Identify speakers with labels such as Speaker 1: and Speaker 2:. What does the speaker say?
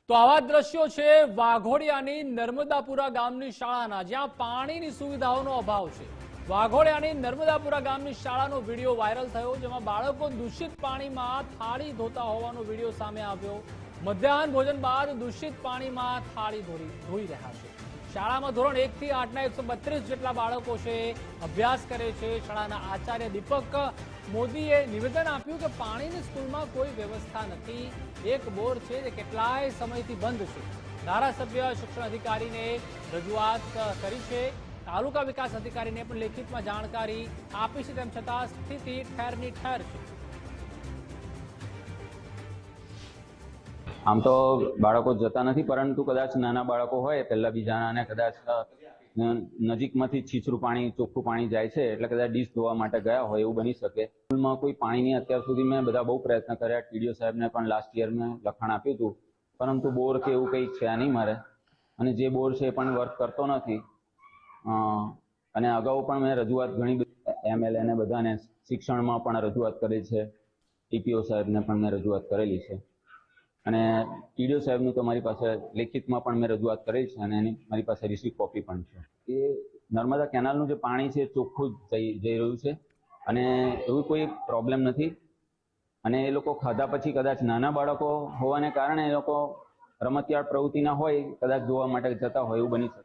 Speaker 1: તો આવા દ્રશ્યો છે વાઘોડિયાની નર્મદાપુરા ગામની શાળાના, જ્યાં પાણીની સુવિધાઓનો અભાવ છે। વાઘોડિયાની નર્મદાપુરા ગામની શાળાનો વિડીયો વાયરલ થયો, જેમાં બાળકો દૂષિત પાણીમાં થાળી ધોતા હોવાનો વિડીયો સામે આવ્યો। મધ્યાહન ભોજન બાદ દૂષિત પાણીમાં થાળી ધોઈ રહ્યા છે। શાળામાં ધોરણ 1 થી 8ના 132 જેટલા બાળકો છે, અભ્યાસ કરે છે। શાળાના આચાર્ય દીપક મોદીએ નિવેદન આપ્યું કે પાણીની સ્કૂલમાં કોઈ વ્યવસ્થા નથી। એક બોર છે જે કેટલાય સમયથી બંધ છે। ધારાસભ્ય શિક્ષણ અધિકારીને રજૂઆત કરી છે, તાલુકા વિકાસ અધિકારીને પણ લેખિતમાં જાણકારી આપી છે, તેમ છતાં સ્થિતિ ઠેરની ઠેર છે।
Speaker 2: આમ તો બાળકો જતા નથી, પરંતુ કદાચ નાના બાળકો હોય પહેલા બીજાના અને કદાચ નજીકમાંથી છીછરું પાણી ચોખ્ખું પાણી જાય છે, એટલે કદાચ ડીશ ધોવા માટે ગયા હોય એવું બની શકે। સ્કૂલમાં કોઈ પાણીની અત્યાર સુધી મેં બધા બહુ પ્રયત્ન કર્યા। ટીડીઓ સાહેબને પણ લાસ્ટ યર મેં લખાણ આપ્યું હતું, પરંતુ બોર કે એવું કંઈ છે નહીં મારે, અને જે બોર છે એ પણ વર્ક કરતો નથી। અને અગાઉ પણ મેં રજૂઆત ઘણી બધી MLA ને બધાને શિક્ષણમાં પણ રજૂઆત કરી છે, ટીપીઓ સાહેબને પણ મેં રજૂઆત કરેલી છે, અને ટીડીઓ સાહેબનું તો મારી પાસે લેખિતમાં પણ મેં રજૂઆત કરેલી છે, અને એની મારી પાસે રિસીવ કોપી પણ છે। એ નર્મદા કેનાલનું જે પાણી છે ચોખ્ખું જઈ રહ્યું છે, અને એવું કોઈ પ્રોબ્લેમ નથી। અને એ લોકો ખાધા પછી કદાચ નાના બાળકો હોવાને કારણે એ લોકો રમતિયાળ પ્રવૃત્તિના હોય, કદાચ જોવા માટે જતા હોય એવું બની શકે।